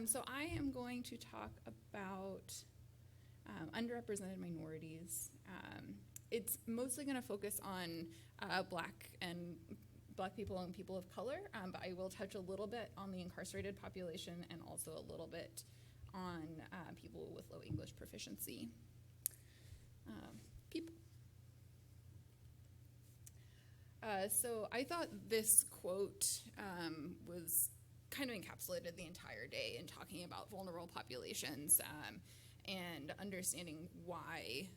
So I am going to talk about underrepresented minorities. It's mostly going to focus on Black people and people of color, but I will touch a little bit on the incarcerated population and also a little bit on people with low English proficiency. So I thought this quote was kind of encapsulated the entire day in talking about vulnerable populations and understanding why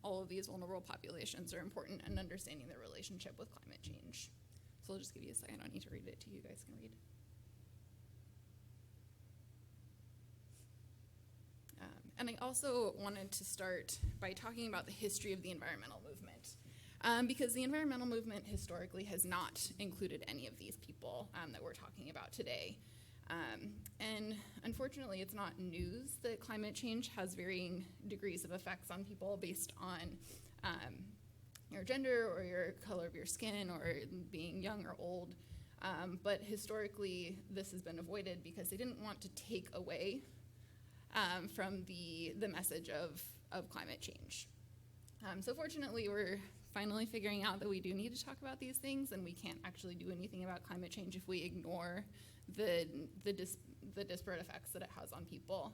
all of these vulnerable populations are important and understanding their relationship with climate change. So I'll just give you a second. I don't need to read it to you. You guys can read. And I also wanted to start by talking about the history of the environmental movement. Because the environmental movement historically has not included any of these people that we're talking about today. And unfortunately, it's not news that climate change has varying degrees of effects on people based on your gender or your color of your skin or being young or old. But historically, this has been avoided because they didn't want to take away from the message of climate change. So fortunately, we're finally figuring out that we do need to talk about these things, and we can't actually do anything about climate change if we ignore the disparate effects that it has on people.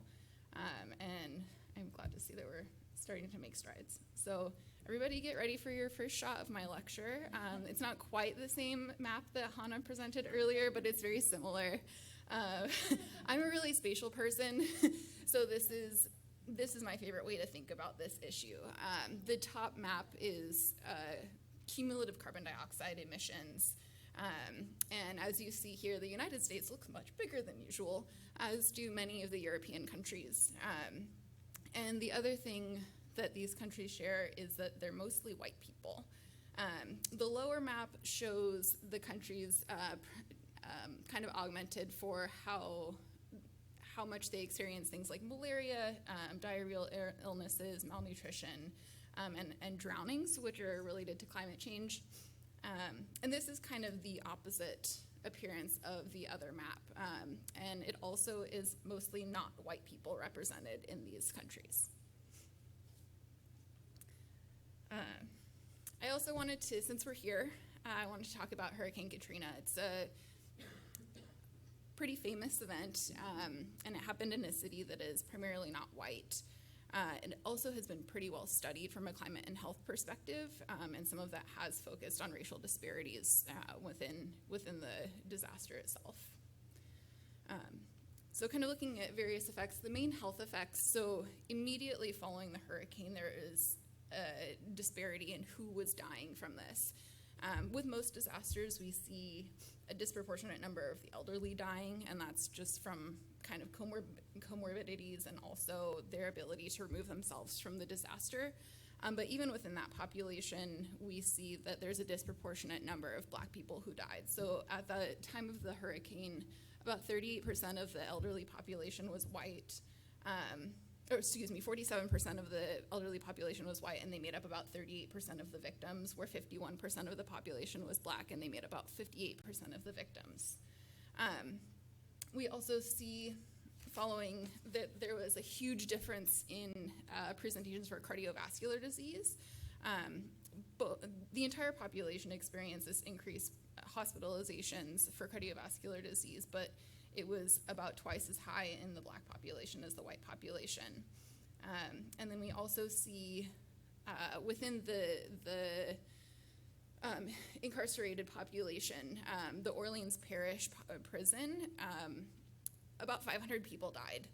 And I'm glad to see that we're starting to make strides. So everybody get ready for your first shot of my lecture. It's not quite the same map that Hannah presented earlier, but it's very similar. I'm a really spatial person, so this is my favorite way to think about this issue. The top map is cumulative carbon dioxide emissions. And as you see here, the United States looks much bigger than usual, as do many of the European countries. And the other thing that these countries share is that they're mostly white people. The lower map shows the countries kind of augmented for how much they experience things like malaria, diarrheal illnesses, malnutrition, and drownings, which are related to climate change. And this is kind of the opposite appearance of the other map. And it also is mostly not white people represented in these countries. I also wanted to, since we're here, I wanted to talk about Hurricane Katrina. It's a pretty famous event, and it happened in a city that is primarily not white. It also has been pretty well studied from a climate and health perspective, and some of that has focused on racial disparities within the disaster itself. So kind of looking at various effects, the main health effects, so immediately following the hurricane, there is a disparity in who was dying from this. With most disasters, we see a disproportionate number of the elderly dying, and that's just from kind of comorbidities and also their ability to remove themselves from the disaster. But even within that population, we see that there's a disproportionate number of Black people who died. So at the time of the hurricane, about 38% of the elderly population was white. 47% of the elderly population was white, and they made up about 38% of the victims, where 51% of the population was Black, and they made about 58% of the victims. We also see, following that, there was a huge difference in presentations for cardiovascular disease. But the entire population experienced this increased hospitalizations for cardiovascular disease, but it was about twice as high in the Black population as the white population. And then we also see within the incarcerated population, the Orleans Parish prison, about 500 people died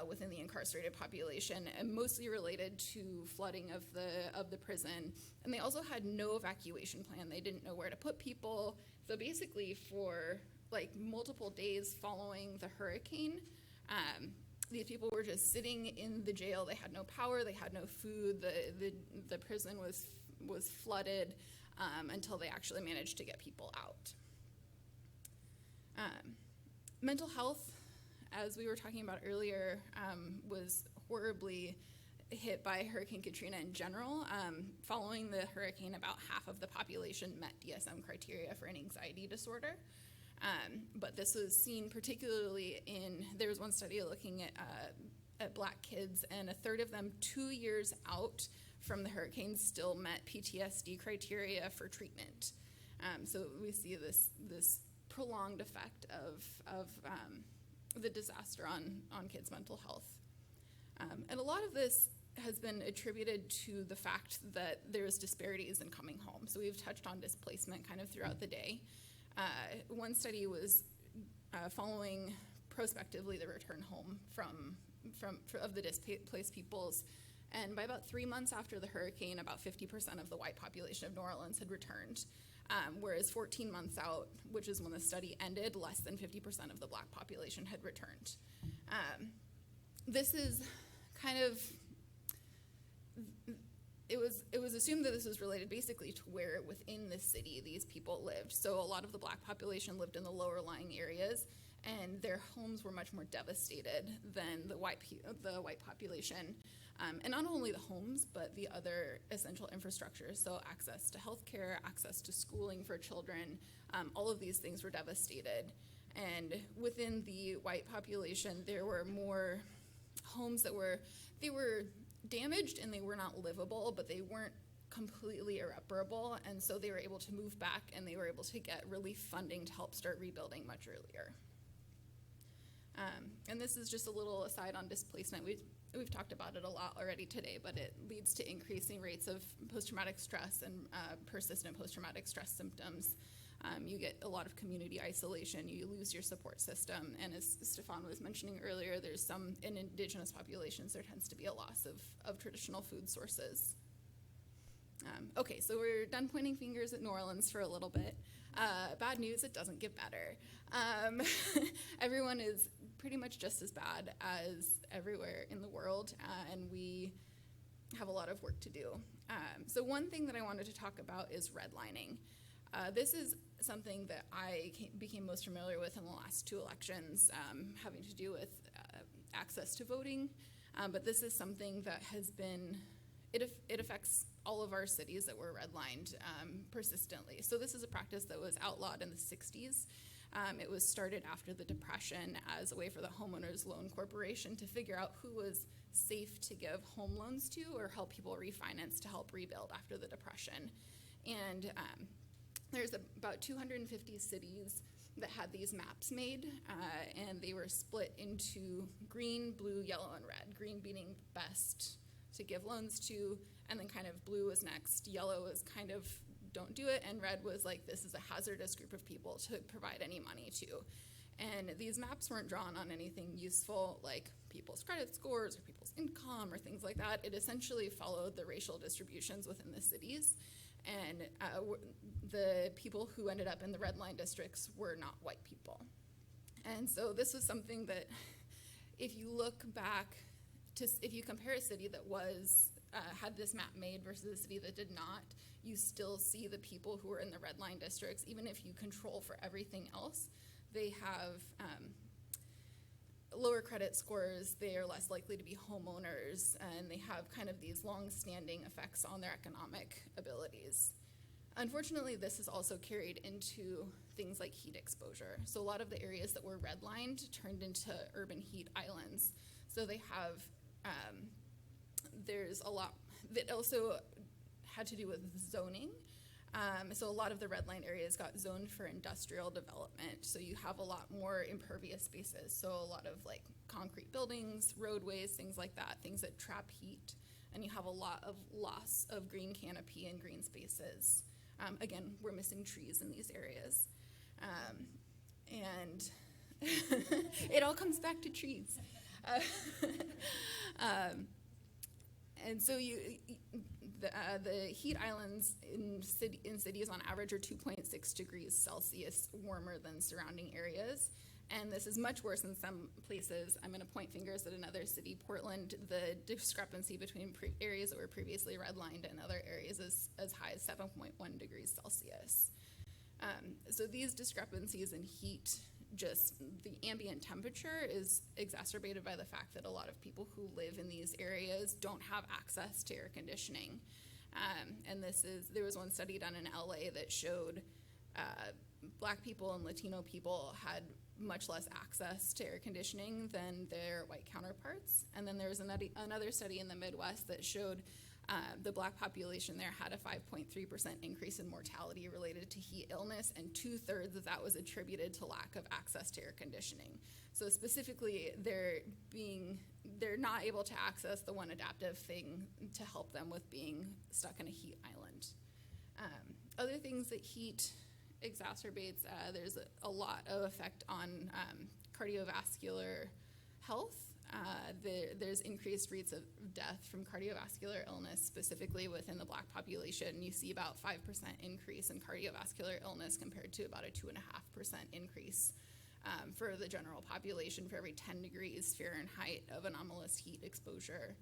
within the incarcerated population, and mostly related to flooding of the prison. And they also had no evacuation plan. They didn't know where to put people. So basically for like multiple days following the hurricane, these people were just sitting in the jail. They had no power, they had no food, the prison was flooded until they actually managed to get people out. Mental health, as we were talking about earlier, was horribly hit by Hurricane Katrina in general. Following the hurricane, about half of the population met DSM criteria for an anxiety disorder. But this was seen particularly there was one study looking at Black kids, and a third of them 2 years out from the hurricane still met PTSD criteria for treatment. So we see this prolonged effect of the disaster on kids' mental health. And a lot of this has been attributed to the fact that there's disparities in coming home. So we've touched on displacement kind of throughout the day. One study was following prospectively the return home of the displaced peoples. And by about 3 months after the hurricane, about 50% of the white population of New Orleans had returned. Whereas 14 months out, which is when the study ended, less than 50% of the Black population had returned. This is kind of, it was assumed that this was related basically to where within the city these people lived. So a lot of the Black population lived in the lower lying areas, and their homes were much more devastated than the white population. And not only the homes, but the other essential infrastructure, so access to healthcare, access to schooling for children, all of these things were devastated. And within the white population, there were more homes that were damaged and they were not livable, but they weren't completely irreparable, and so they were able to move back and they were able to get relief funding to help start rebuilding much earlier. And this is just a little aside on displacement. We've talked about it a lot already today, but it leads to increasing rates of post-traumatic stress and persistent post-traumatic stress symptoms. You get a lot of community isolation, you lose your support system, and as Stefan was mentioning earlier, in Indigenous populations, there tends to be a loss of traditional food sources. Okay, so we're done pointing fingers at New Orleans for a little bit. Bad news, it doesn't get better. Everyone is pretty much just as bad as everywhere in the world, and we have a lot of work to do. So one thing that I wanted to talk about is redlining. This is something that I became most familiar with in the last 2 elections, having to do with access to voting, but this is something that has been, it affects all of our cities that were redlined persistently. So this is a practice that was outlawed in the 60s. It was started after the Depression as a way for the Homeowners Loan Corporation to figure out who was safe to give home loans to or help people refinance to help rebuild after the Depression. And there's about 250 cities that had these maps made, and they were split into green, blue, yellow, and red. Green being best to give loans to, and then kind of blue was next, yellow was kind of don't do it, and red was like this is a hazardous group of people to provide any money to. And these maps weren't drawn on anything useful like people's credit scores or people's income or things like that. It essentially followed the racial distributions within the cities, and the people who ended up in the red line districts were not white people. And so this was something that if you look back, if you compare a city that had this map made versus a city that did not, you still see the people who are in the red line districts, even if you control for everything else, they have lower credit scores, they are less likely to be homeowners, and they have kind of these long-standing effects on their economic abilities. Unfortunately, this is also carried into things like heat exposure. So a lot of the areas that were redlined turned into urban heat islands. So they have, there's a lot that also had to do with zoning. So a lot of the redline areas got zoned for industrial development. So you have a lot more impervious spaces. So a lot of like concrete buildings, roadways, things like that, things that trap heat. And you have a lot of loss of green canopy and green spaces. Again, we're missing trees in these areas. And it all comes back to trees. And so the heat islands in cities on average are 2.6 degrees Celsius warmer than surrounding areas. And this is much worse in some places. I'm going to point fingers at another city, Portland. The discrepancy between areas that were previously redlined and other areas is as high as 7.1 degrees Celsius. So these discrepancies in heat, just the ambient temperature is exacerbated by the fact that a lot of people who live in these areas don't have access to air conditioning. And there was one study done in LA that showed Black people and Latino people had much less access to air conditioning than their white counterparts. And then there was another study in the Midwest that showed the Black population there had a 5.3% increase in mortality related to heat illness, and 2/3 of that was attributed to lack of access to air conditioning. So specifically, they're not able to access the one adaptive thing to help them with being stuck in a heat island. Other things that heat exacerbates, there's a lot of effect on cardiovascular health. There's increased rates of death from cardiovascular illness, specifically within the Black population. You see about 5% increase in cardiovascular illness compared to about a 2.5% increase for the general population for every 10 degrees Fahrenheit of anomalous heat exposure.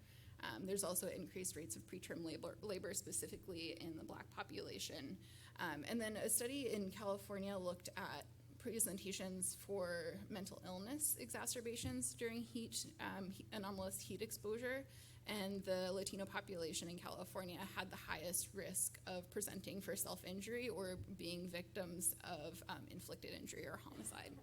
There's also increased rates of preterm labor specifically in the Black population. And then a study in California looked at presentations for mental illness exacerbations during anomalous heat exposure, and the Latino population in California had the highest risk of presenting for self-injury or being victims of inflicted injury or homicide.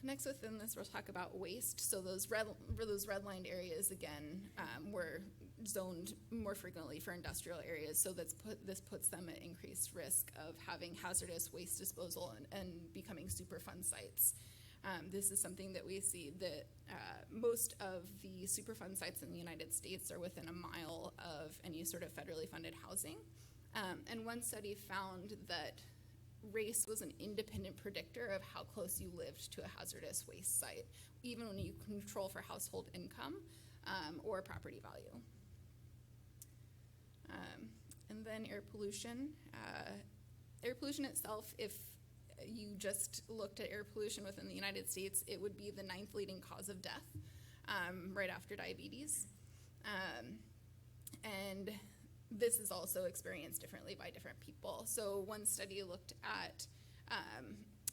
Next within this, we'll talk about waste. So those redlined areas, again, were zoned more frequently for industrial areas, so this puts them at increased risk of having hazardous waste disposal and becoming Superfund sites. This is something that we see that most of the Superfund sites in the United States are within a mile of any sort of federally funded housing. And one study found that race was an independent predictor of how close you lived to a hazardous waste site, even when you control for household income or property value. And then air pollution. Air pollution itself, if you just looked at air pollution within the United States, it would be the 9th leading cause of death, right after diabetes. And this is also experienced differently by different people. So one study looked at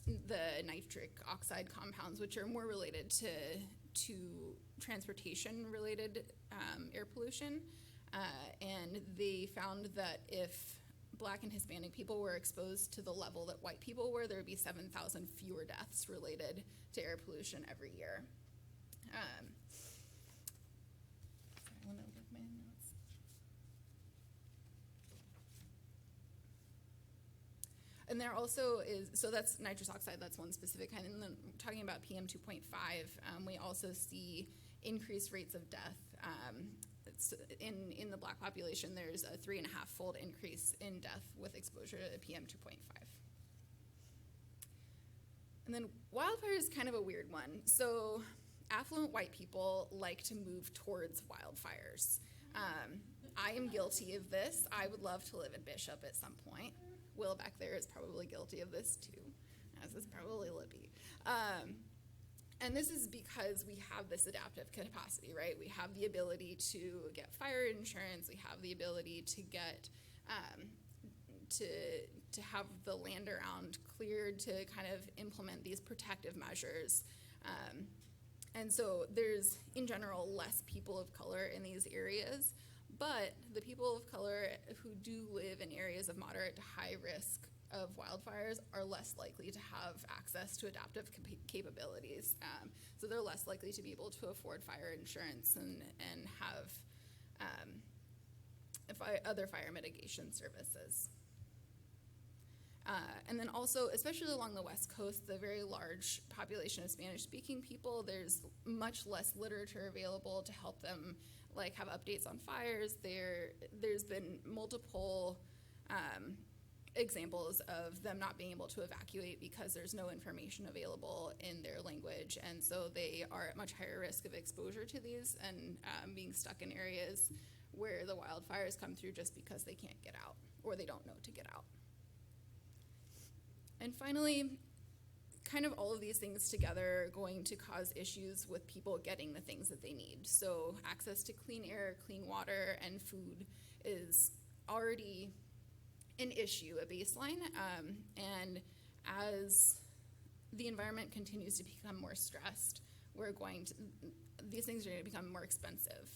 the nitric oxide compounds, which are more related to transportation-related air pollution. And they found that if Black and Hispanic people were exposed to the level that white people were, there would be 7,000 fewer deaths related to air pollution every year. And there also is, so that's nitrous oxide, that's one specific kind. And then talking about PM 2.5, we also see increased rates of death. In the Black population, there's a 3.5-fold increase in death with exposure to PM 2.5. And then wildfire is kind of a weird one. So affluent white people like to move towards wildfires. I am guilty of this. I would love to live in Bishop at some point. Will back there is probably guilty of this too, as is probably Libby. And this is because we have this adaptive capacity, right? We have the ability to get fire insurance. We have the ability to get, to have the land around cleared to kind of implement these protective measures. And so there's, in general, less people of color in these areas, but the people of color who do live in areas of moderate to high risk of wildfires are less likely to have access to adaptive capabilities. So they're less likely to be able to afford fire insurance and have other fire mitigation services. And then also, especially along the West Coast, the very large population of Spanish-speaking people, there's much less literature available to help them have updates on fires. There's been multiple examples of them not being able to evacuate because there's no information available in their language, and so they are at much higher risk of exposure to these and being stuck in areas where the wildfires come through just because they can't get out or they don't know to get out. And finally, kind of all of these things together are going to cause issues with people getting the things that they need. So access to clean air, clean water, and food is already an issue, a baseline, and as the environment continues to become more stressed, these things are going to become more expensive.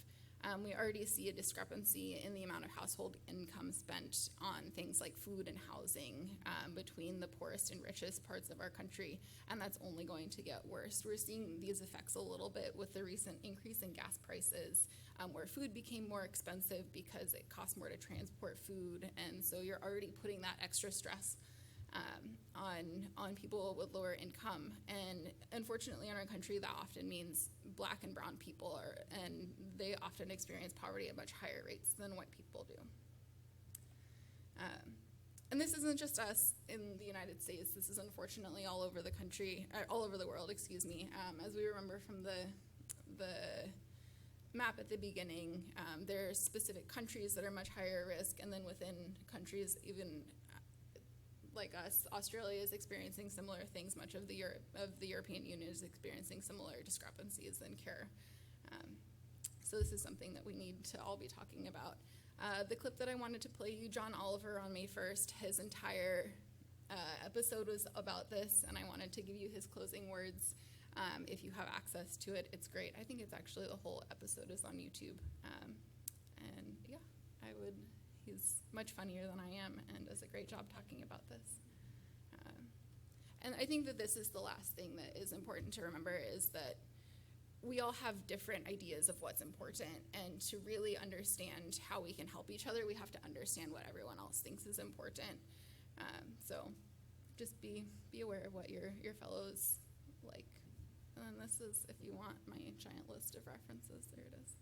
We already see a discrepancy in the amount of household income spent on things like food and housing between the poorest and richest parts of our country, and that's only going to get worse. We're seeing these effects a little bit with the recent increase in gas prices, where food became more expensive because it costs more to transport food, and so you're already putting that extra stress on people with lower income. And unfortunately in our country, that often means Black and brown people and they often experience poverty at much higher rates than white people do. And this isn't just us in the United States. This is unfortunately all over the country, all over the world, excuse me. As we remember from the map at the beginning, there are specific countries that are much higher risk, and then within countries, even like us, Australia is experiencing similar things. Much of the European Union is experiencing similar discrepancies in care. So this is something that we need to all be talking about. The clip that I wanted to play you, John Oliver on May 1st, his entire episode was about this, and I wanted to give you his closing words. If you have access to it, it's great. I think it's actually the whole episode is on YouTube. And yeah, he's much funnier than I am and does a great job talking about this. And I think that this is the last thing that is important to remember, is that we all have different ideas of what's important, and to really understand how we can help each other, we have to understand what everyone else thinks is important. So just be aware of what your fellows like. And then this is, if you want, my giant list of references. There it is.